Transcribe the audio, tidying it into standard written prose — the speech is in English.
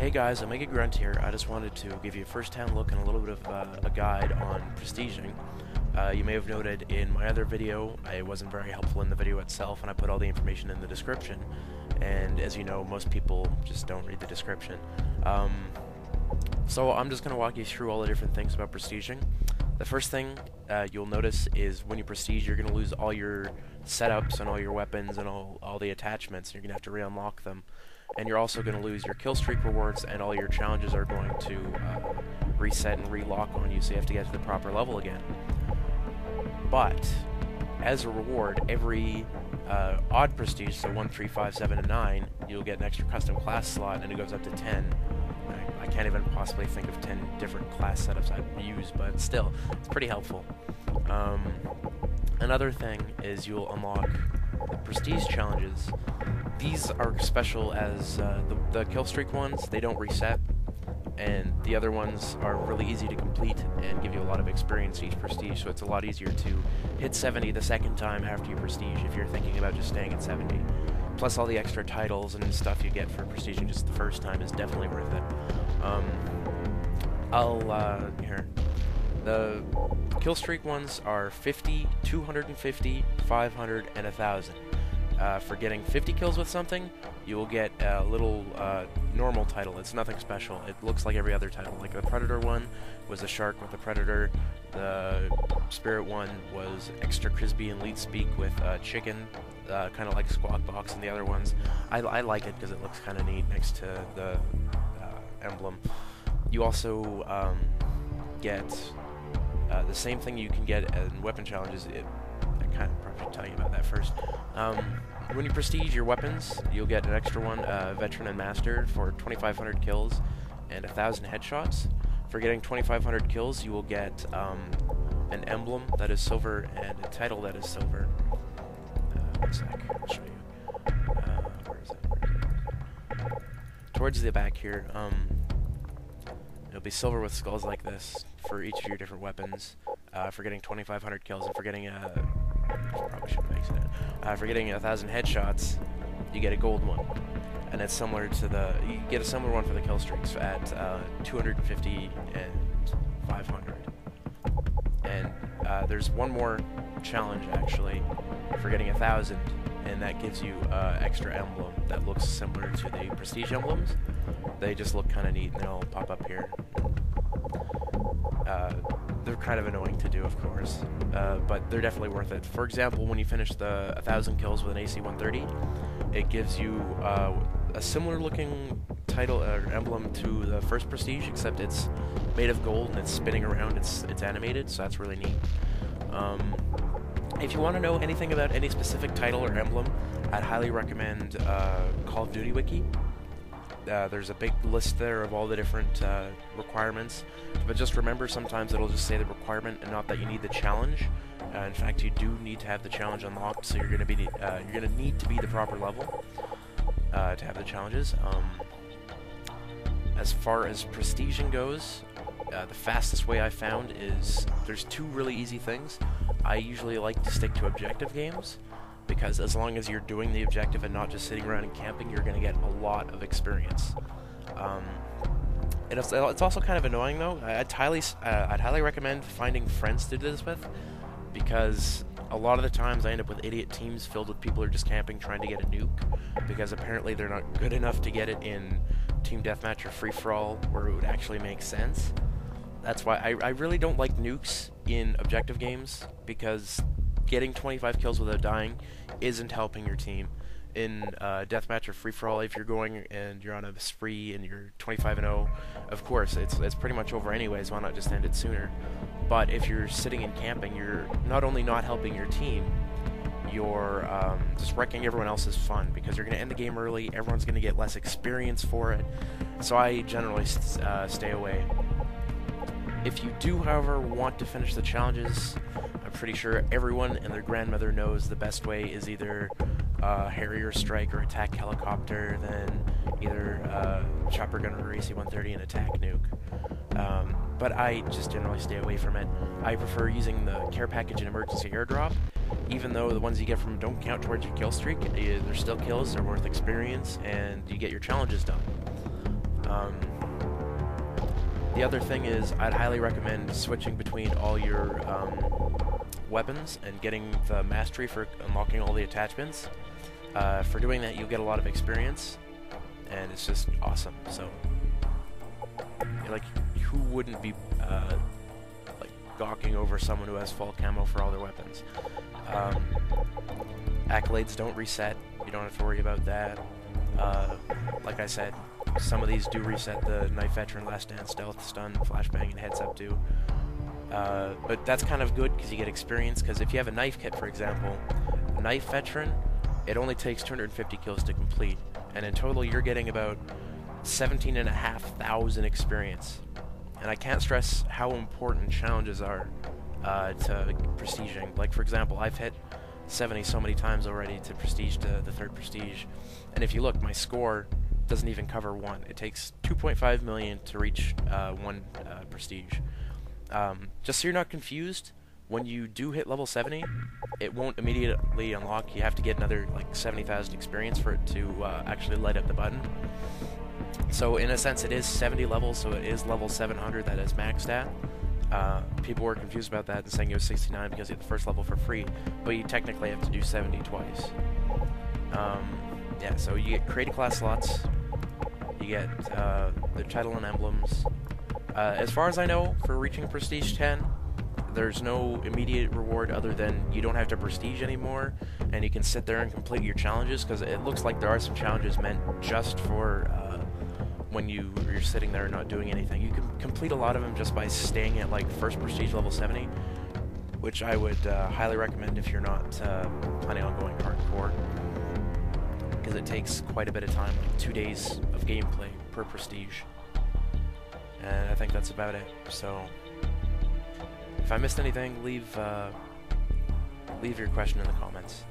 Hey guys, Omega Grunt here. I just wanted to give you a first-hand look and a little bit of a guide on prestiging. You may have noted in my other video, I wasn't very helpful in the video itself, and I put all the information in the description. And as you know, most people just don't read the description. So I'm just going to walk you through all the different things about prestiging. The first thing you'll notice is when you prestige, you're going to lose all your setups and all your weapons and all the attachments. You're going to have to re-unlock them. And you're also going to lose your Killstreak rewards, and all your challenges are going to reset and relock on you, so you have to get to the proper level again. But, as a reward, every odd prestige, so 1, 3, 5, 7, and 9, you'll get an extra custom class slot, and it goes up to 10. I can't even possibly think of 10 different class setups I'd use, but still, it's pretty helpful. Another thing is you'll unlock the prestige challenges. These are special as the Killstreak ones, they don't reset, and the other ones are really easy to complete and give you a lot of experience each prestige, so it's a lot easier to hit 70 the second time after you prestige if you're thinking about just staying at 70. Plus all the extra titles and stuff you get for prestiging just the first time is definitely worth it. Here. The Killstreak ones are 50, 250, 500, and 1,000. For getting 50 kills with something, you will get a little normal title. It's nothing special. It looks like every other title. Like the Predator one was a shark with a predator. The Spirit one was extra crispy and lead speak with chicken, kind of like Squawk Box and the other ones. I like it because it looks kind of neat next to the emblem. You also get the same thing you can get in weapon challenges. I kind of probably should tell you about that first. When you prestige your weapons, you'll get an extra one, Veteran and Master, for 2,500 kills and 1,000 headshots. For getting 2,500 kills, you will get an emblem that is silver and a title that is silver. One sec, I'll show you. Where is it? Towards the back here, it'll be silver with skulls like this for each of your different weapons. For getting 2,500 kills, and for getting probably shouldn't make it. For getting 1,000 headshots, you get a gold one, and it's similar to you get a similar one for the Killstreaks at 250 and 500. And there's one more challenge actually for getting 1,000, and that gives you extra emblem that looks similar to the prestige emblems. They just look kind of neat, and they'll pop up here. They're kind of annoying to do, of course, but they're definitely worth it. For example, when you finish the 1,000 kills with an AC 130, it gives you a similar looking title or emblem to the first prestige, except it's made of gold and it's spinning around. It's animated, so that's really neat. If you want to know anything about any specific title or emblem, I'd highly recommend Call of Duty Wiki. There's a big list there of all the different requirements, but just remember sometimes it'll just say the requirement and not that you need the challenge. In fact, you do need to have the challenge unlocked, so you're going to need to be the proper level to have the challenges. As far as prestiging goes, the fastest way I found is there's two really easy things. I usually like to stick to objective games, because as long as you're doing the objective and not just sitting around and camping, you're going to get a lot of experience. And it's also kind of annoying though. I'd highly recommend finding friends to do this with, because a lot of the times I end up with idiot teams filled with people who are just camping trying to get a nuke, because apparently they're not good enough to get it in team deathmatch or free-for-all where it would actually make sense. That's why I really don't like nukes in objective games, because getting 25 kills without dying isn't helping your team. In deathmatch or free-for-all, if you're going and you're on a spree and you're 25-0, of course, it's pretty much over anyways, why not just end it sooner? But if you're sitting and camping, you're not only not helping your team, you're just wrecking everyone else's fun, because you're going to end the game early, everyone's going to get less experience for it, so I generally stay away. If you do, however, want to finish the challenges, I'm pretty sure everyone and their grandmother knows the best way is either Harrier Strike or Attack Helicopter, then either Chopper Gun or AC-130 and Attack Nuke. But I just generally stay away from it. I prefer using the Care Package and Emergency Airdrop, even though the ones you get from them don't count towards your kill streak. They're still kills, they're worth experience, and you get your challenges done. The other thing is, I'd highly recommend switching between all your weapons and getting the mastery for unlocking all the attachments. For doing that, you'll get a lot of experience, and it's just awesome. So, like, who wouldn't be like gawking over someone who has full camo for all their weapons? Accolades don't reset. You don't have to worry about that. Like I said, some of these do reset. The Knife Veteran, Last Stand, Stealth, Stun, Flashbang, and Heads Up do. But that's kind of good because you get experience, because if you have a knife kit, for example, Knife Veteran, it only takes 250 kills to complete, and in total you're getting about 17,500 experience. And I can't stress how important challenges are to prestiging. Like, for example, I've hit 70 so many times already to prestige to the 3rd prestige, and if you look, my score doesn't even cover 1. It takes 2.5 million to reach 1 prestige. Just so you're not confused, when you do hit level 70, it won't immediately unlock. You have to get another like 70,000 experience for it to actually light up the button. So in a sense, it is 70 levels, so it is level 700 that is maxed at. People were confused about that and saying it was 69 because you get the first level for free, but you technically have to do 70 twice. Yeah, so you get creative class slots, you get the title and emblems. As far as I know, for reaching Prestige 10, there's no immediate reward other than you don't have to prestige anymore, and you can sit there and complete your challenges, because it looks like there are some challenges meant just for when you're sitting there and not doing anything. You can complete a lot of them just by staying at like first prestige level 70, which I would highly recommend if you're not planning on going hardcore, because it takes quite a bit of time, like 2 days of gameplay per prestige. And I think that's about it. So if I missed anything, leave your question in the comments.